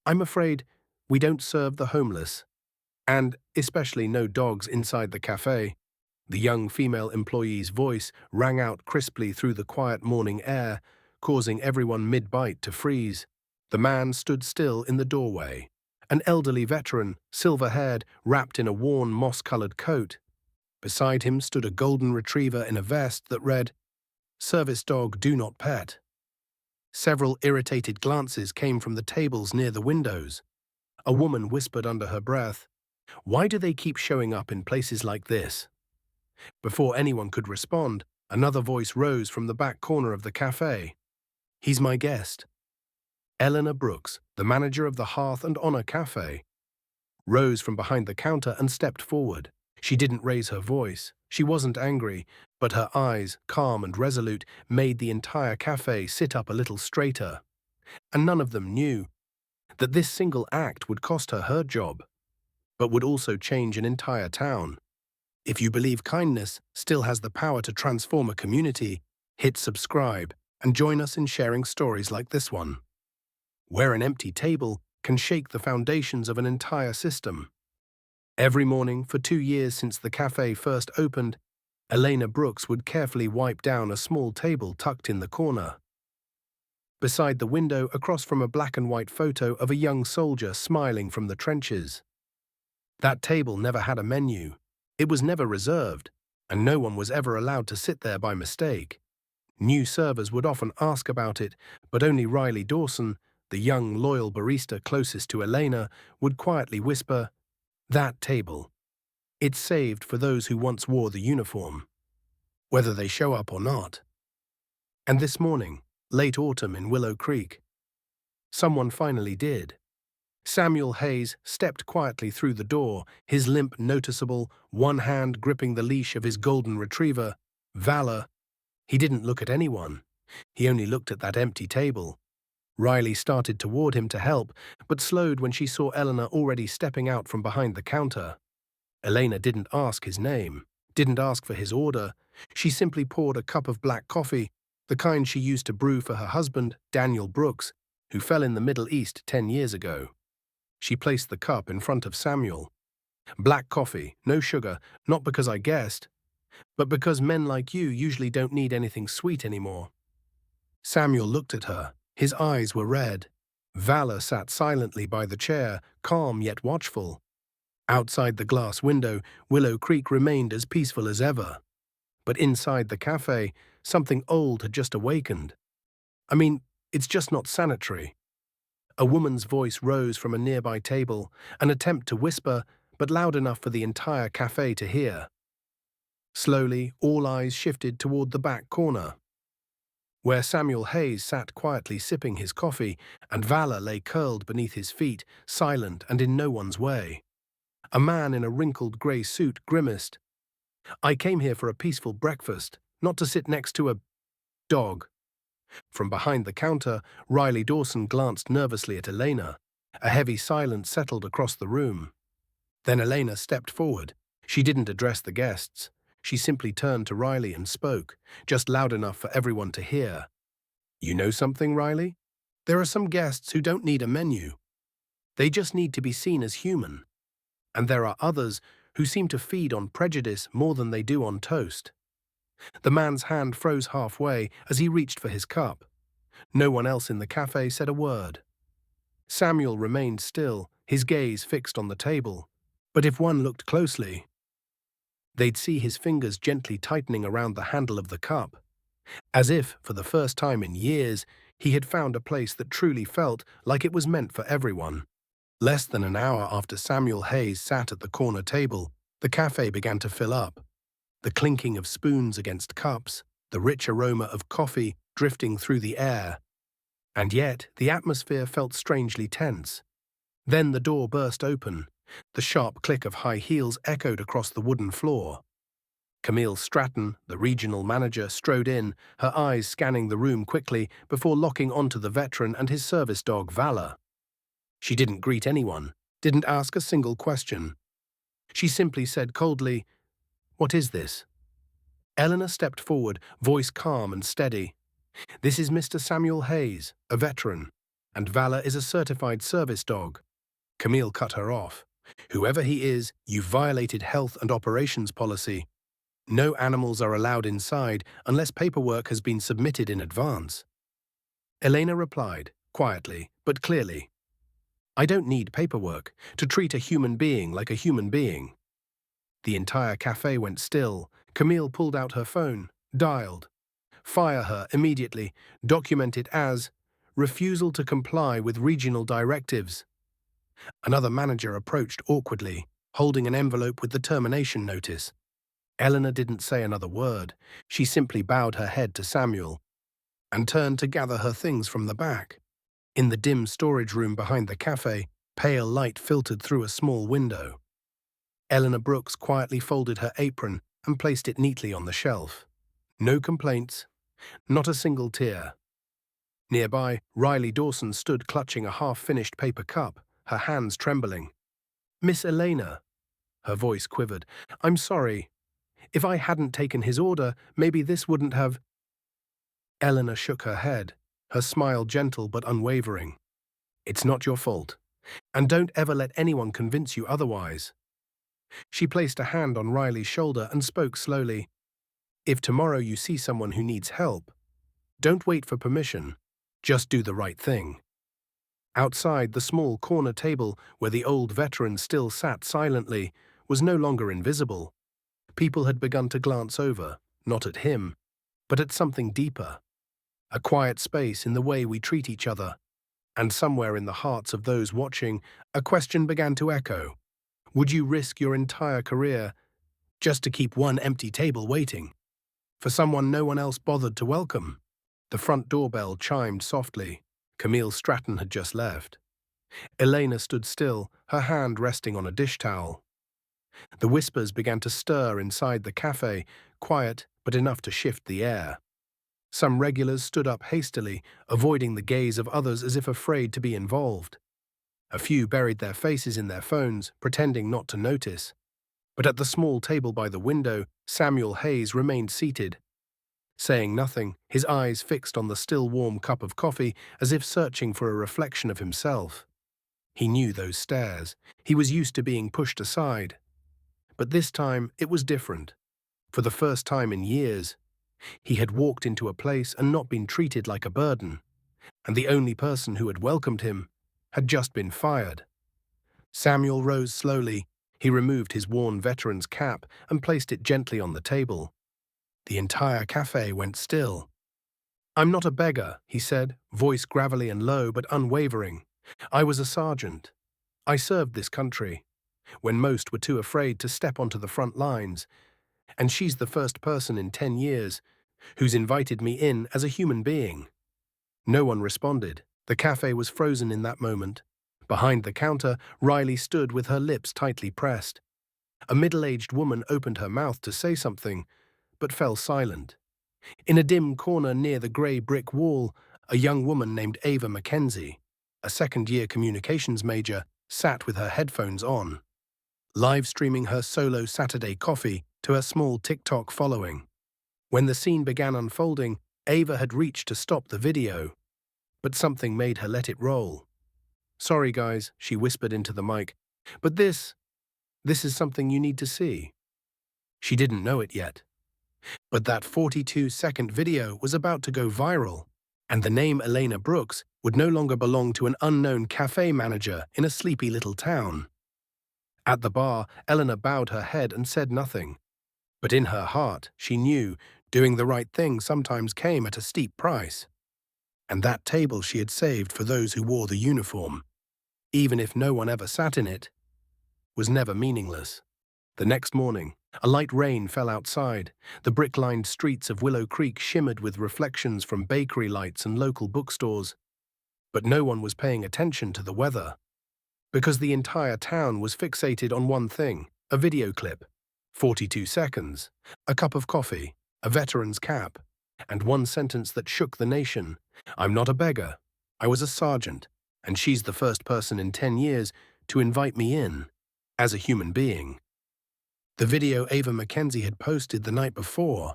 I'm afraid we don't serve the homeless, and especially no dogs inside the cafe. The young female employee's voice rang out crisply through the quiet morning air, causing everyone mid-bite to freeze. The man stood still in the doorway, an elderly veteran, silver-haired, wrapped in a worn moss-colored coat. Beside him stood a golden retriever in a vest that read, "Service dog do not pet." Several irritated glances came from the tables near the windows. A woman whispered under her breath, "Why do they keep showing up in places like this?" Before anyone could respond, another voice rose from the back corner of the cafe. "He's my guest." Eleanor Brooks, the manager of the Hearth and Honor Cafe, rose from behind the counter and stepped forward. She didn't raise her voice. She wasn't angry, but her eyes, calm and resolute, made the entire cafe sit up a little straighter. And none of them knew that this single act would cost her her job, but would also change an entire town. If you believe kindness still has the power to transform a community, hit subscribe and join us in sharing stories like this one, where an empty table can shake the foundations of an entire system. Every morning for 2 years since the cafe first opened, Elena Brooks would carefully wipe down a small table tucked in the corner. Beside the window, across from a black and white photo of a young soldier smiling from the trenches. That table never had a menu. It was never reserved, and no one was ever allowed to sit there by mistake. New servers would often ask about it, but only Riley Dawson, the young, loyal barista closest to Elena, would quietly whisper, "That table. It's saved for those who once wore the uniform, whether they show up or not." And this morning, late autumn in Willow Creek, someone finally did. Samuel Hayes stepped quietly through the door, his limp noticeable, one hand gripping the leash of his golden retriever, Valor. He didn't look at anyone. He only looked at that empty table. Riley started toward him to help, but slowed when she saw Eleanor already stepping out from behind the counter. Elena didn't ask his name, didn't ask for his order. She simply poured a cup of black coffee, the kind she used to brew for her husband, Daniel Brooks, who fell in the Middle East 10 years ago. She placed the cup in front of Samuel. "Black coffee, no sugar, not because I guessed, but because men like you usually don't need anything sweet anymore." Samuel looked at her. His eyes were red. Valor sat silently by the chair, calm yet watchful. Outside the glass window, Willow Creek remained as peaceful as ever. But inside the cafe, something old had just awakened. I mean, it's just not sanitary. A woman's voice rose from a nearby table, an attempt to whisper, but loud enough for the entire cafe to hear. Slowly, all eyes shifted toward the back corner, where Samuel Hayes sat quietly sipping his coffee, and Valor lay curled beneath his feet, silent and in no one's way. A man in a wrinkled grey suit grimaced. "I came here for a peaceful breakfast, not to sit next to a dog." From behind the counter, Riley Dawson glanced nervously at Elena. A heavy silence settled across the room. Then Elena stepped forward. She didn't address the guests. She simply turned to Riley and spoke, just loud enough for everyone to hear. "You know something, Riley? There are some guests who don't need a menu. They just need to be seen as human. And there are others who seem to feed on prejudice more than they do on toast." The man's hand froze halfway as he reached for his cup. No one else in the cafe said a word. Samuel remained still, his gaze fixed on the table. But if one looked closely, they'd see his fingers gently tightening around the handle of the cup, as if, for the first time in years, he had found a place that truly felt like it was meant for everyone. Less than an hour after Samuel Hayes sat at the corner table, the cafe began to fill up. The clinking of spoons against cups, the rich aroma of coffee drifting through the air. And yet, the atmosphere felt strangely tense. Then the door burst open. The sharp click of high heels echoed across the wooden floor. Camille Stratton, the regional manager, strode in, her eyes scanning the room quickly before locking onto the veteran and his service dog, Valor. She didn't greet anyone, didn't ask a single question. She simply said coldly, "What is this?" Eleanor stepped forward, voice calm and steady. "This is Mr. Samuel Hayes, a veteran, And Valor is a certified service dog. Camille cut her off. Whoever he is, you've violated health and operations policy. No animals are allowed inside unless paperwork has been submitted in advance. Elena replied, quietly but clearly, I don't need paperwork to treat a human being like a human being. The entire cafe went still. Camille pulled out her phone, dialed. Fire her immediately. Document it as refusal to comply with regional directives. Another manager approached awkwardly, holding an envelope with the termination notice. Eleanor didn't say another word. She simply bowed her head to Samuel and turned to gather her things from the back. In the dim storage room behind the cafe, pale light filtered through a small window. Eleanor Brooks quietly folded her apron and placed it neatly on the shelf. No complaints, not a single tear. Nearby, Riley Dawson stood clutching a half-finished paper cup, her hands trembling. Miss Elena, her voice quivered, I'm sorry. If I hadn't taken his order, maybe this wouldn't have… Eleanor shook her head, her smile gentle but unwavering. It's not your fault, and don't ever let anyone convince you otherwise. She placed a hand on Riley's shoulder and spoke slowly. If tomorrow you see someone who needs help, don't wait for permission, just do the right thing. Outside, the small corner table where the old veteran still sat silently was no longer invisible. People had begun to glance over, not at him, but at something deeper. A quiet space in the way we treat each other. And somewhere in the hearts of those watching, a question began to echo. Would you risk your entire career just to keep one empty table waiting for someone no one else bothered to welcome? The front doorbell chimed softly. Camille Stratton had just left. Elena stood still, her hand resting on a dish towel. The whispers began to stir inside the cafe, quiet but enough to shift the air. Some regulars stood up hastily, avoiding the gaze of others as if afraid to be involved. A few buried their faces in their phones, pretending not to notice. But at the small table by the window, Samuel Hayes remained seated. Saying nothing, his eyes fixed on the still warm cup of coffee as if searching for a reflection of himself. He knew those stares. He was used to being pushed aside. But this time, it was different. For the first time in years, he had walked into a place and not been treated like a burden, and the only person who had welcomed him had just been fired. Samuel rose slowly. He removed his worn veteran's cap and placed it gently on the table. The entire cafe went still. I'm not a beggar, he said, voice gravelly and low but unwavering. I was a sergeant. I served this country, when most were too afraid to step onto the front lines, and she's the first person in 10 years who's invited me in as a human being. No one responded. The cafe was frozen in that moment. Behind the counter, Riley stood with her lips tightly pressed. A middle-aged woman opened her mouth to say something, but fell silent. In a dim corner near the grey brick wall, a young woman named Ava Mackenzie, a second-year communications major, sat with her headphones on, live streaming her solo Saturday coffee to her small TikTok following. When the scene began unfolding, Ava had reached to stop the video, but something made her let it roll. Sorry guys, she whispered into the mic, but this is something you need to see. She didn't know it yet. But that 42-second video was about to go viral, and the name Elena Brooks would no longer belong to an unknown cafe manager in a sleepy little town. At the bar, Eleanor bowed her head and said nothing. But in her heart, she knew doing the right thing sometimes came at a steep price. And that table she had saved for those who wore the uniform, even if no one ever sat in it, was never meaningless. The next morning, a light rain fell outside. The brick-lined streets of Willow Creek shimmered with reflections from bakery lights and local bookstores. But no one was paying attention to the weather, because the entire town was fixated on one thing, a video clip. 42 seconds, a cup of coffee, a veteran's cap, and one sentence that shook the nation. I'm not a beggar. I was a sergeant, and she's the first person in 10 years to invite me in, as a human being. The video Ava Mackenzie had posted the night before,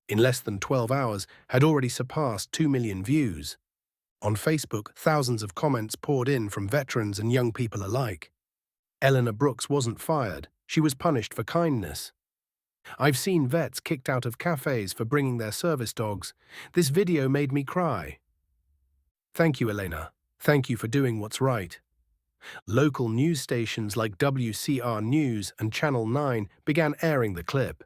in less than 12 hours, had already surpassed 2 million views. On Facebook, thousands of comments poured in from veterans and young people alike. Eleanor Brooks wasn't fired. She was punished for kindness. I've seen vets kicked out of cafes for bringing their service dogs. This video made me cry. Thank you, Elena. Thank you for doing what's right. Local news stations like WCR News and Channel 9 began airing the clip.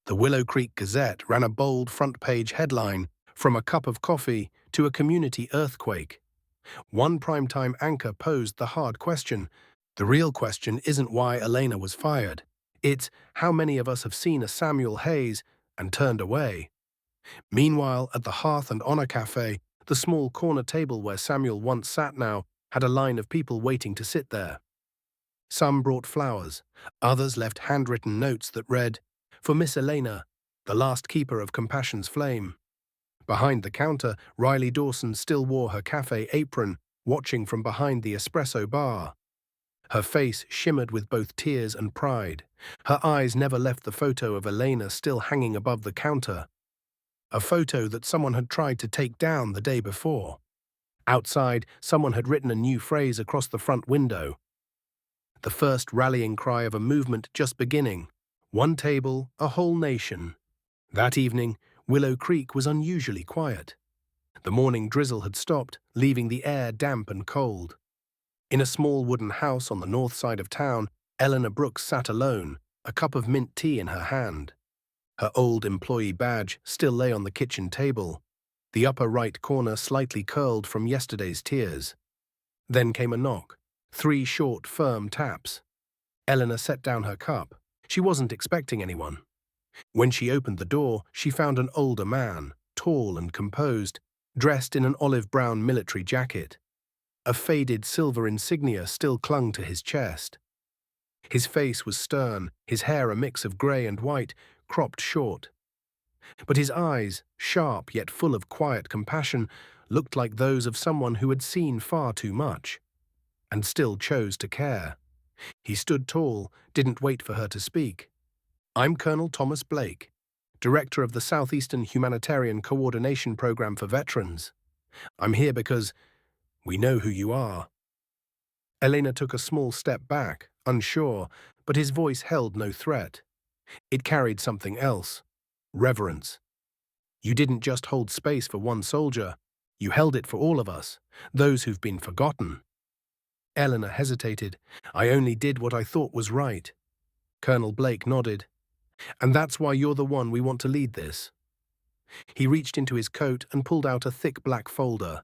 The Willow Creek Gazette ran a bold front-page headline, "From a cup of coffee to a community earthquake." One primetime anchor posed the hard question. The real question isn't why Elena was fired. It's how many of us have seen a Samuel Hayes and turned away. Meanwhile, at the Hearth and Honor Cafe, the small corner table where Samuel once sat now had a line of people waiting to sit there. Some brought flowers, others left handwritten notes that read, "For Miss Elena, the last keeper of Compassion's flame." Behind the counter, Riley Dawson still wore her cafe apron, watching from behind the espresso bar. Her face shimmered with both tears and pride. Her eyes never left the photo of Elena still hanging above the counter. A photo that someone had tried to take down the day before. Outside, someone had written a new phrase across the front window. The first rallying cry of a movement just beginning. One table, a whole nation. That evening, Willow Creek was unusually quiet. The morning drizzle had stopped, leaving the air damp and cold. In a small wooden house on the north side of town, Eleanor Brooks sat alone, a cup of mint tea in her hand. Her old employee badge still lay on the kitchen table, the upper right corner slightly curled from yesterday's tears. Then came a knock, 3 short, firm taps. Eleanor set down her cup. She wasn't expecting anyone. When she opened the door, she found an older man, tall and composed, dressed in an olive-brown military jacket. A faded silver insignia still clung to his chest. His face was stern, his hair a mix of grey and white, cropped short. But his eyes, sharp yet full of quiet compassion, looked like those of someone who had seen far too much, and still chose to care. He stood tall, didn't wait for her to speak. "I'm Colonel Thomas Blake, Director of the Southeastern Humanitarian Coordination Program for Veterans. I'm here because we know who you are." Elena took a small step back, unsure, but his voice held no threat. It carried something else. Reverence. "You didn't just hold space for one soldier. You held it for all of us, those who've been forgotten." Eleanor hesitated. "I only did what I thought was right." Colonel Blake nodded. "And that's why you're the one we want to lead this." He reached into his coat and pulled out a thick black folder.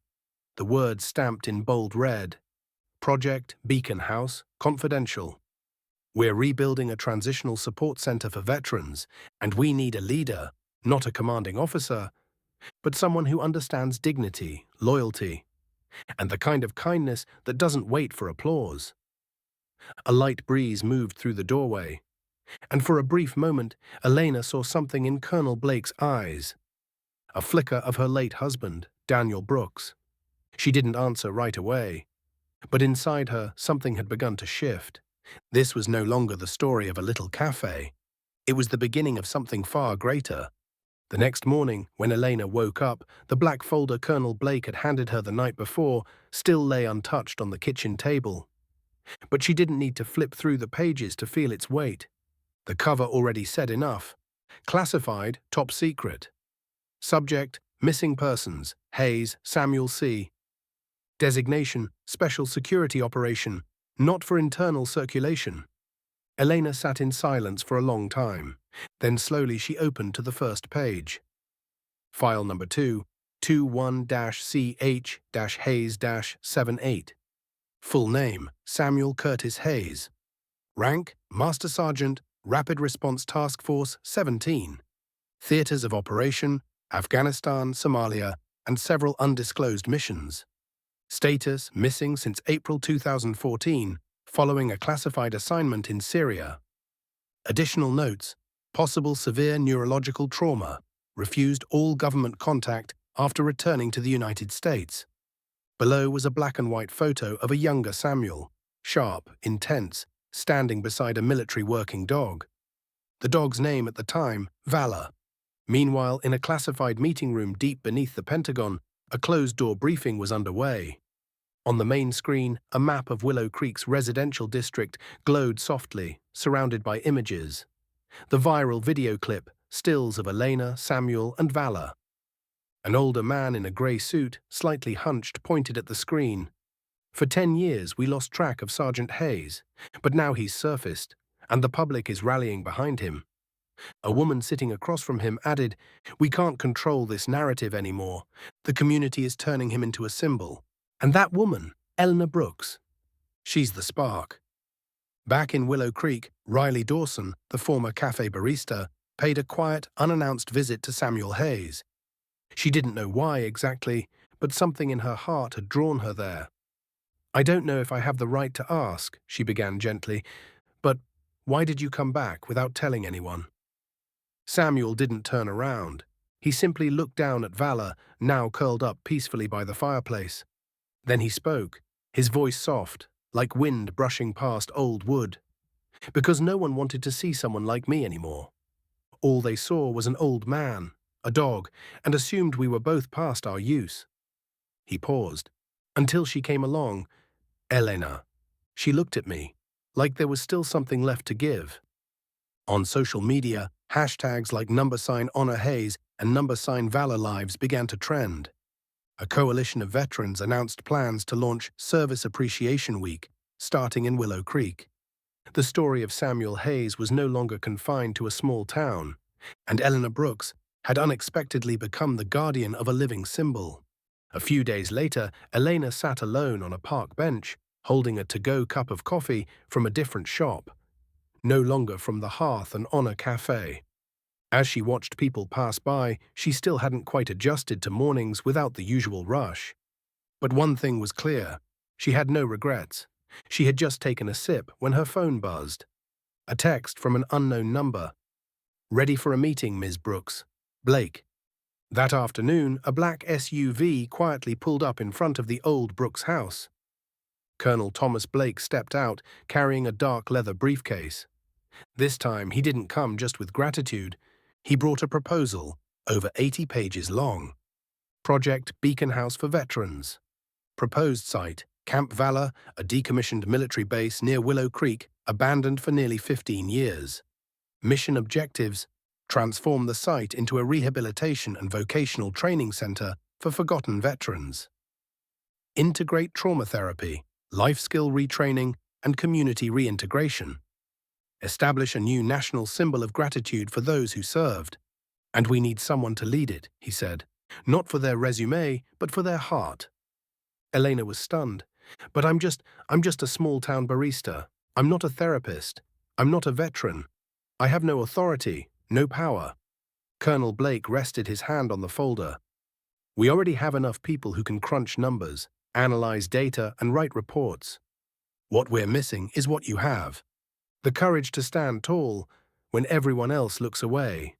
The words stamped in bold red. "Project Beacon House, confidential. We're rebuilding a transitional support center for veterans, and we need a leader, not a commanding officer, but someone who understands dignity, loyalty, and the kind of kindness that doesn't wait for applause." A light breeze moved through the doorway, and for a brief moment, Elena saw something in Colonel Blake's eyes. A flicker of her late husband, Daniel Brooks. She didn't answer right away, but inside her, something had begun to shift. This was no longer the story of a little cafe. It was the beginning of something far greater. The next morning, when Elena woke up, the black folder Colonel Blake had handed her the night before still lay untouched on the kitchen table. But she didn't need to flip through the pages to feel its weight. The cover already said enough. Classified, top secret. Subject, missing persons, Hayes, Samuel C. Designation, special security operation, not for internal circulation. Elena sat in silence for a long time. Then slowly she opened to the first page. File number 2, 21-CH-Hayes-78. Full name, Samuel Curtis Hayes. Rank, Master Sergeant, Rapid Response Task Force 17. Theaters of operation, Afghanistan, Somalia, and several undisclosed missions. Status, missing since April 2014, following a classified assignment in Syria. Additional notes, possible severe neurological trauma, refused all government contact after returning to the United States. Below was a black and white photo of a younger Samuel, sharp, intense, standing beside a military working dog. The dog's name at the time, Valor. Meanwhile, in a classified meeting room deep beneath the Pentagon, A closed-door briefing was underway. On the main screen, a map of Willow Creek's residential district glowed softly, surrounded by images. The viral video clip, stills of Elena, Samuel, and Vala. An older man in a grey suit, slightly hunched, pointed at the screen. For 10 years, we lost track of Sergeant Hayes, but now he's surfaced, and the public is rallying behind him. A woman sitting across from him added, "We can't control this narrative anymore. The community is turning him into a symbol." And that woman, Eleanor Brooks, she's the spark. Back in Willow Creek, Riley Dawson, the former cafe barista, paid a quiet, unannounced visit to Samuel Hayes. She didn't know why exactly, but something in her heart had drawn her there. "I don't know if I have the right to ask," she began gently, "but why did you come back without telling anyone?" Samuel didn't turn around. He simply looked down at Vala, now curled up peacefully by the fireplace. Then he spoke, his voice soft, like wind brushing past old wood. "Because no one wanted to see someone like me anymore. All they saw was an old man, a dog, and assumed we were both past our use." He paused. "Until she came along, Elena. She looked at me, like there was still something left to give." On social media, hashtags like #Honor Hayes and #Valor Lives began to trend. A coalition of veterans announced plans to launch Service Appreciation Week, starting in Willow Creek. The story of Samuel Hayes was no longer confined to a small town, and Eleanor Brooks had unexpectedly become the guardian of a living symbol. A few days later, Elena sat alone on a park bench, holding a to-go cup of coffee from a different shop, no longer from the Hearth and Honor Café. As she watched people pass by, she still hadn't quite adjusted to mornings without the usual rush. But one thing was clear. She had no regrets. She had just taken a sip when her phone buzzed. A text from an unknown number. "Ready for a meeting, Ms. Brooks. Blake." That afternoon, a black SUV quietly pulled up in front of the old Brooks house. Colonel Thomas Blake stepped out, carrying a dark leather briefcase. This time, he didn't come just with gratitude. He brought a proposal, over 80 pages long. Project Beacon House for Veterans. Proposed site, Camp Valor, a decommissioned military base near Willow Creek, abandoned for nearly 15 years. Mission objectives: transform the site into a rehabilitation and vocational training center for forgotten veterans. Integrate trauma therapy, life skill retraining, and community reintegration. Establish a new national symbol of gratitude for those who served. And we need someone to lead it, he said. Not for their resume, but for their heart. Elena was stunned. "But I'm just a small-town barista. I'm not a therapist. I'm not a veteran. I have no authority, no power." Colonel Blake rested his hand on the folder. "We already have enough people who can crunch numbers, analyze data, and write reports. What we're missing is what you have. The courage to stand tall when everyone else looks away."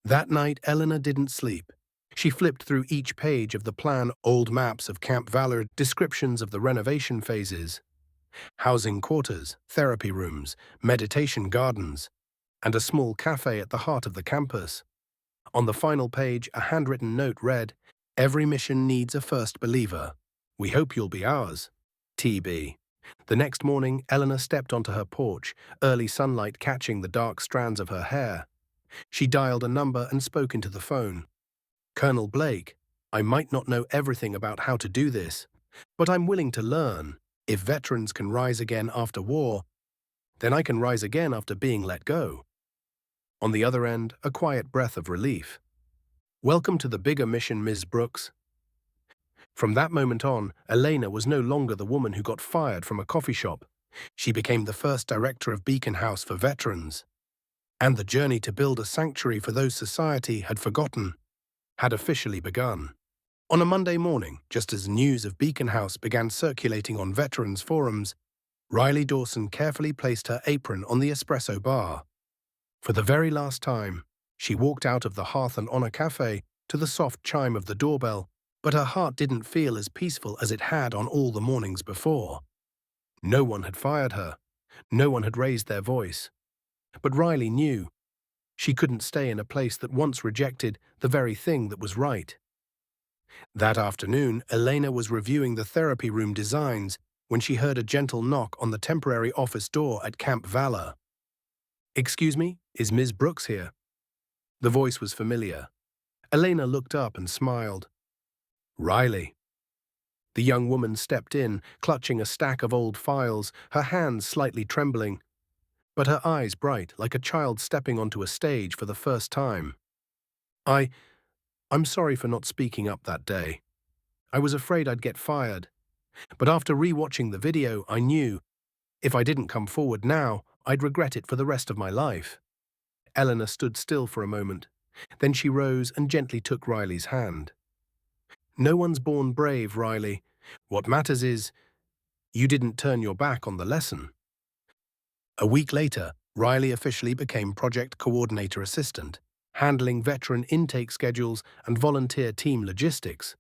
That night, Eleanor didn't sleep. She flipped through each page of the plan, old maps of Camp Valor, descriptions of the renovation phases, housing quarters, therapy rooms, meditation gardens, and a small cafe at the heart of the campus. On the final page, a handwritten note read, "Every mission needs a first believer. We hope you'll be ours. TB." The next morning, Eleanor stepped onto her porch, early sunlight catching the dark strands of her hair. She dialed a number and spoke into the phone. "Colonel Blake, I might not know everything about how to do this, but I'm willing to learn. If veterans can rise again after war, then I can rise again after being let go." On the other end, a quiet breath of relief. "Welcome to the bigger mission, Ms. Brooks." From that moment on, Elena was no longer the woman who got fired from a coffee shop. She became the first director of Beacon House for Veterans. And the journey to build a sanctuary for those society had forgotten had officially begun. On a Monday morning, just as news of Beacon House began circulating on veterans forums, Riley Dawson carefully placed her apron on the espresso bar. For the very last time, she walked out of the Hearth and Honor Cafe to the soft chime of the doorbell, but her heart didn't feel as peaceful as it had on all the mornings before. No one had fired her. No one had raised their voice. But Riley knew she couldn't stay in a place that once rejected the very thing that was right. That afternoon, Elena was reviewing the therapy room designs when she heard a gentle knock on the temporary office door at Camp Valor. "Excuse me, is Ms. Brooks here?" The voice was familiar. Elena looked up and smiled. "Riley." The young woman stepped in, clutching a stack of old files, her hands slightly trembling, but her eyes bright, like a child stepping onto a stage for the first time. I, I'm sorry for not speaking up that day. I was afraid I'd get fired. But after re-watching the video, I knew, if I didn't come forward now, I'd regret it for the rest of my life." Eleanor stood still for a moment. Then she rose and gently took Riley's hand. "No one's born brave, Riley. What matters is, you didn't turn your back on the lesson." A week later, Riley officially became Project Coordinator Assistant, handling veteran intake schedules and volunteer team logistics.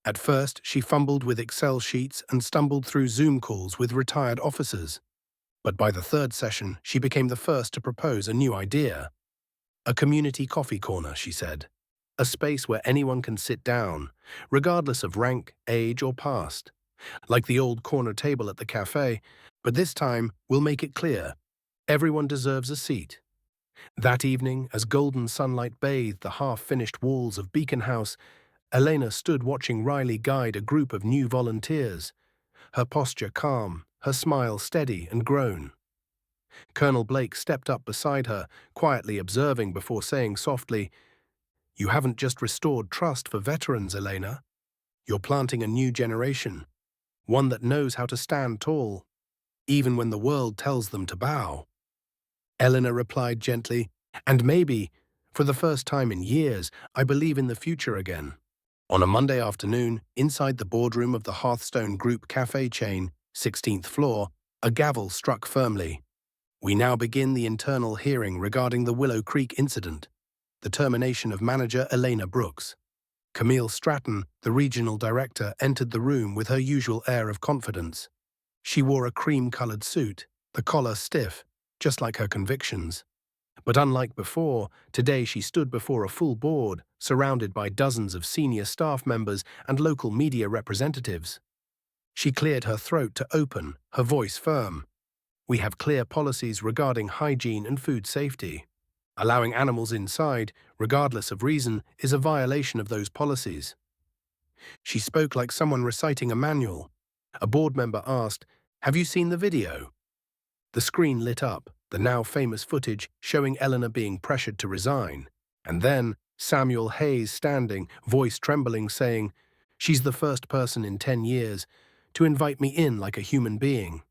At first, she fumbled with Excel sheets and stumbled through Zoom calls with retired officers. But by the third session, she became the first to propose a new idea. "A community coffee corner," she said. "A space where anyone can sit down, regardless of rank, age, or past. Like the old corner table at the café, but this time we'll make it clear. Everyone deserves a seat." That evening, as golden sunlight bathed the half-finished walls of Beacon House, Elena stood watching Riley guide a group of new volunteers, her posture calm, her smile steady and grown. Colonel Blake stepped up beside her, quietly observing before saying softly, "You haven't just restored trust for veterans, Elena. You're planting a new generation, one that knows how to stand tall, even when the world tells them to bow." Eleanor replied gently, "And maybe, for the first time in years, I believe in the future again." On a Monday afternoon, inside the boardroom of the Hearthstone Group cafe chain, 16th floor, a gavel struck firmly. "We now begin the internal hearing regarding the Willow Creek incident, the termination of manager Elena Brooks." Camille Stratton, the regional director, entered the room with her usual air of confidence. She wore a cream-colored suit, the collar stiff, just like her convictions. But unlike before, today she stood before a full board, surrounded by dozens of senior staff members and local media representatives. She cleared her throat to open, her voice firm. "We have clear policies regarding hygiene and food safety. Allowing animals inside, regardless of reason, is a violation of those policies." She spoke like someone reciting a manual. A board member asked, "Have you seen the video?" The screen lit up, the now famous footage showing Eleanor being pressured to resign. And then Samuel Hayes standing, voice trembling, saying, "She's the first person in 10 years to invite me in like a human being."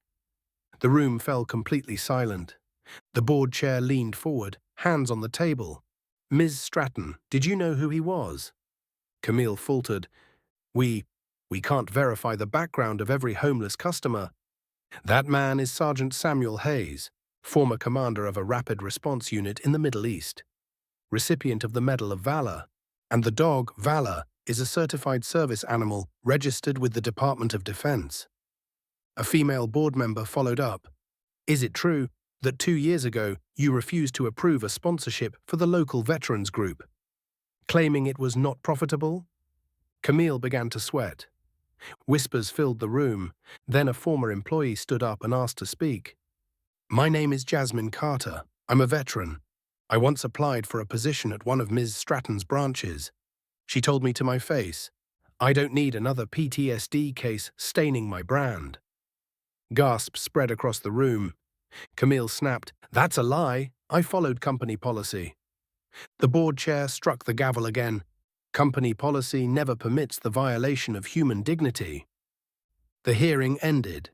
The room fell completely silent. The board chair leaned forward, hands on the table. "Ms. Stratton, did you know who he was?" Camille faltered. We can't verify the background of every homeless customer." "That man is Sergeant Samuel Hayes, former commander of a rapid response unit in the Middle East, recipient of the Medal of Valor. And the dog, Valor, is a certified service animal registered with the Department of Defense." A female board member followed up. "Is it true that 2 years ago you refused to approve a sponsorship for the local veterans group, claiming it was not profitable?" Camille began to sweat. Whispers filled the room. Then a former employee stood up and asked to speak. "My name is Jasmine Carter. I'm a veteran. I once applied for a position at one of Ms. Stratton's branches. She told me to my face, 'I don't need another PTSD case staining my brand.'" Gasps spread across the room. Camille snapped, "That's a lie. I followed company policy." The board chair struck the gavel again. "Company policy never permits the violation of human dignity." The hearing ended.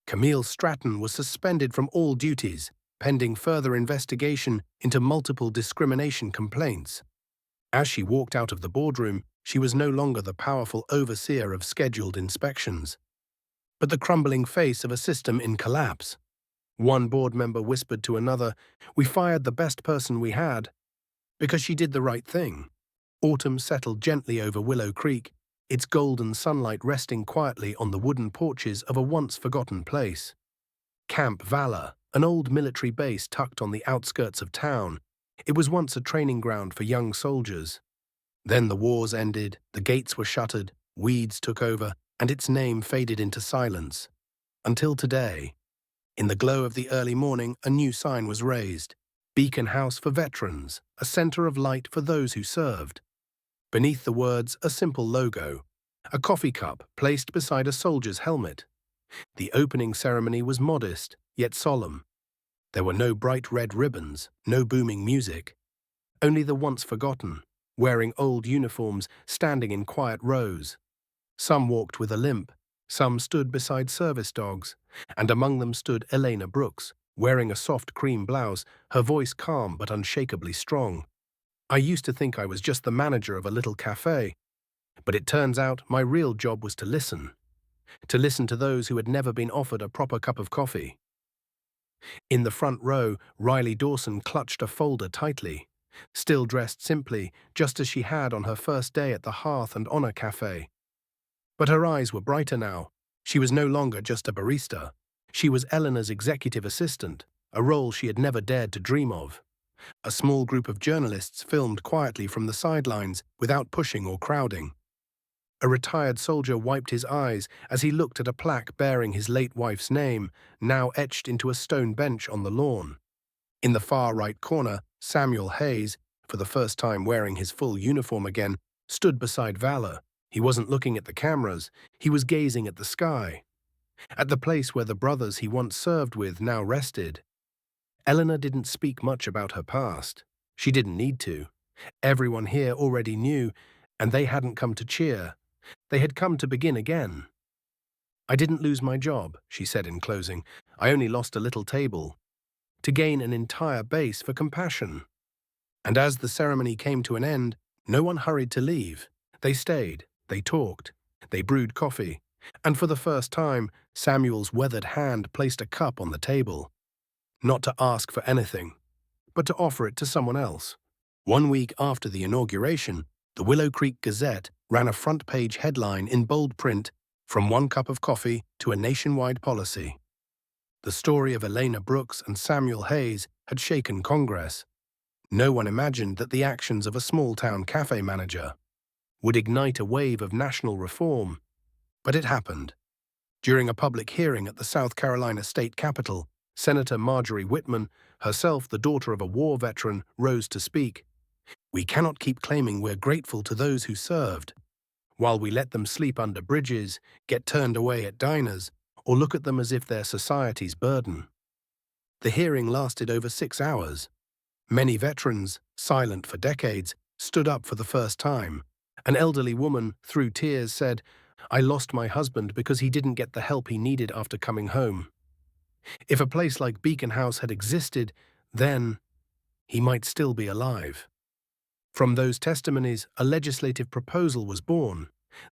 Camille Stratton was suspended from all duties, pending further investigation into multiple discrimination complaints. As she walked out of the boardroom, she was no longer the powerful overseer of scheduled inspections, but the crumbling face of a system in collapse. One board member whispered to another, "We fired the best person we had because she did the right thing." Autumn settled gently over Willow Creek, its golden sunlight resting quietly on the wooden porches of a once-forgotten place. Camp Valor, an old military base tucked on the outskirts of town. It was once a training ground for young soldiers. Then the wars ended, the gates were shuttered, weeds took over, and its name faded into silence. Until today, in the glow of the early morning, a new sign was raised. Beacon House for Veterans, a center of light for those who served. Beneath the words, a simple logo, a coffee cup placed beside a soldier's helmet. The opening ceremony was modest, yet solemn. There were no bright red ribbons, no booming music. Only the once forgotten, wearing old uniforms, standing in quiet rows. Some walked with a limp, some stood beside service dogs, and among them stood Elena Brooks, wearing a soft cream blouse, her voice calm but unshakably strong. I used to think I was just the manager of a little café, but it turns out my real job was to listen to those who had never been offered a proper cup of coffee. In the front row, Riley Dawson clutched a folder tightly, still dressed simply, just as she had on her first day at the Hearth and Honor Café. But her eyes were brighter now. She was no longer just a barista. She was Eleanor's executive assistant, a role she had never dared to dream of. A small group of journalists filmed quietly from the sidelines without pushing or crowding. A retired soldier wiped his eyes as he looked at a plaque bearing his late wife's name, now etched into a stone bench on the lawn. In the far right corner, Samuel Hayes, for the first time wearing his full uniform again, stood beside Valor. He wasn't looking at the cameras, he was gazing at the sky, at the place where the brothers he once served with now rested. Eleanor didn't speak much about her past. She didn't need to. Everyone here already knew, and they hadn't come to cheer. They had come to begin again. "I didn't lose my job," she said in closing. "I only lost a little table, to gain an entire base for compassion." And as the ceremony came to an end, no one hurried to leave. They stayed, they talked, they brewed coffee, and for the first time, Samuel's weathered hand placed a cup on the table. Not to ask for anything, but to offer it to someone else. 1 week after the inauguration, the Willow Creek Gazette ran a front-page headline in bold print, "From one cup of coffee to a nationwide policy." The story of Elena Brooks and Samuel Hayes had shaken Congress. No one imagined that the actions of a small-town cafe manager would ignite a wave of national reform. But it happened. During a public hearing at the South Carolina state capitol, Senator Marjorie Whitman, herself the daughter of a war veteran, rose to speak. "We cannot keep claiming we're grateful to those who served, while we let them sleep under bridges, get turned away at diners, or look at them as if they're society's burden." The hearing lasted over 6 hours. Many veterans, silent for decades, stood up for the first time. An elderly woman, through tears, said, "I lost my husband because he didn't get the help he needed after coming home. If a place like Beacon House had existed, then he might still be alive." From those testimonies, a legislative proposal was born.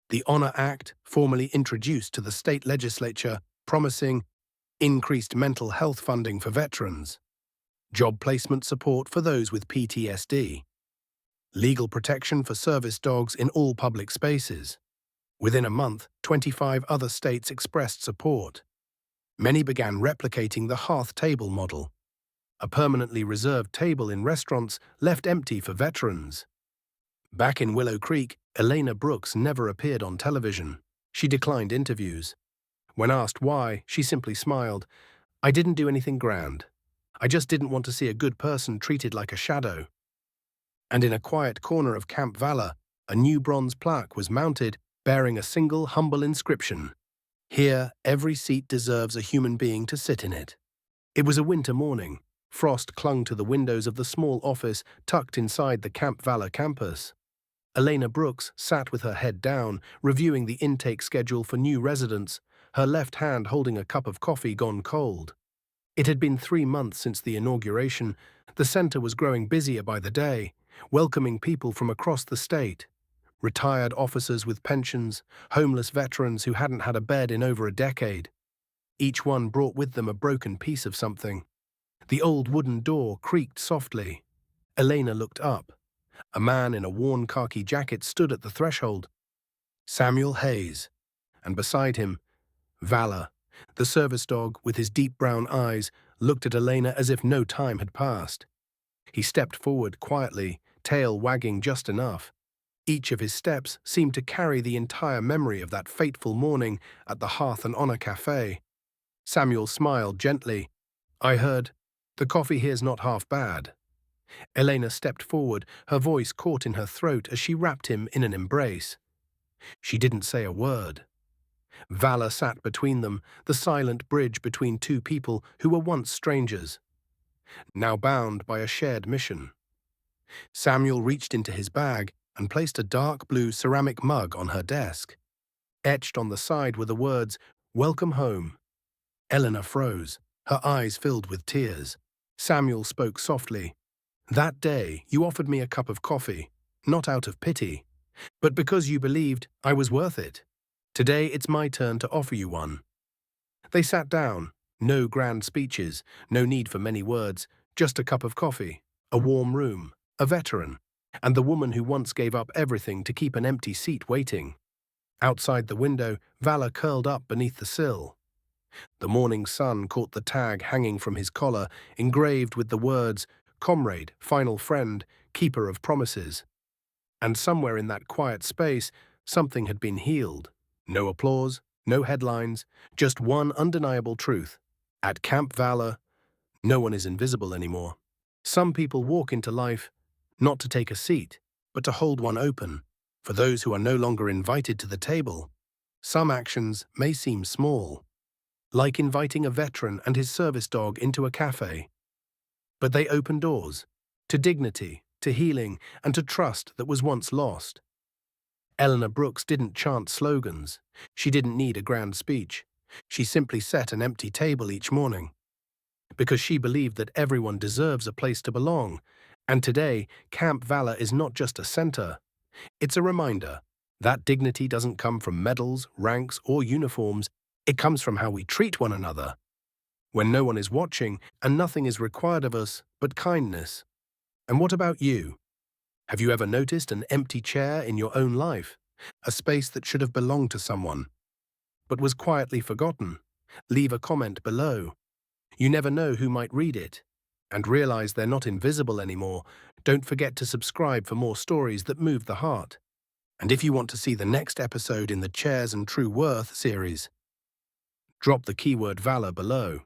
The Honor Act, formally introduced to the state legislature, promising increased mental health funding for veterans, job placement support for those with PTSD, legal protection for service dogs in all public spaces. Within a month, 25 other states expressed support. Many began replicating the hearth table model, a permanently reserved table in restaurants left empty for veterans. Back in Willow Creek, Elena Brooks never appeared on television. She declined interviews. When asked why, she simply smiled. "I didn't do anything grand. I just didn't want to see a good person treated like a shadow." And in a quiet corner of Camp Valor, a new bronze plaque was mounted bearing a single humble inscription: "Here, every seat deserves a human being to sit in it." It was a winter morning. Frost clung to the windows of the small office tucked inside the Camp Valor campus. Elena Brooks sat with her head down, reviewing the intake schedule for new residents, her left hand holding a cup of coffee gone cold. It had been 3 months since the inauguration. The center was growing busier by the day, welcoming people from across the state. Retired officers with pensions, homeless veterans who hadn't had a bed in over a decade. Each one brought with them a broken piece of something. The old wooden door creaked softly. Elena looked up. A man in a worn khaki jacket stood at the threshold. Samuel Hayes, and beside him, Valor. The service dog, with his deep brown eyes, looked at Elena as if no time had passed. He stepped forward quietly, tail wagging just enough. Each of his steps seemed to carry the entire memory of that fateful morning at the Hearth and Honor Café. Samuel smiled gently. I heard, the coffee here's not half bad. Elena stepped forward, her voice caught in her throat as she wrapped him in an embrace. She didn't say a word. Valor sat between them, the silent bridge between two people who were once strangers, now bound by a shared mission. Samuel reached into his bag and placed a dark blue ceramic mug on her desk. Etched on the side were the words, "Welcome home." Eleanor froze, her eyes filled with tears. Samuel spoke softly. That day, you offered me a cup of coffee, not out of pity, but because you believed I was worth it. Today, it's my turn to offer you one. They sat down. No grand speeches, no need for many words, just a cup of coffee, a warm room, a veteran, and the woman who once gave up everything to keep an empty seat waiting. Outside the window, Valor curled up beneath the sill. The morning sun caught the tag hanging from his collar, engraved with the words, Comrade, Final Friend, Keeper of Promises. And somewhere in that quiet space, something had been healed. No applause, no headlines, just one undeniable truth. At Camp Valor, no one is invisible anymore. Some people walk into life, not to take a seat, but to hold one open, for those who are no longer invited to the table. Some actions may seem small, like inviting a veteran and his service dog into a cafe. But they open doors, to dignity, to healing, and to trust that was once lost. Eleanor Brooks didn't chant slogans. She didn't need a grand speech. She simply set an empty table each morning, because she believed that everyone deserves a place to belong. And today, Camp Valor is not just a center. It's a reminder that dignity doesn't come from medals, ranks, or uniforms. It comes from how we treat one another, when no one is watching and nothing is required of us but kindness. And what about you? Have you ever noticed an empty chair in your own life? A space that should have belonged to someone, but was quietly forgotten? Leave a comment below. You never know who might read it. And realize they're not invisible anymore. Don't forget to subscribe for more stories that move the heart. And if you want to see the next episode in the Chairs and True Worth series, drop the keyword Valor below.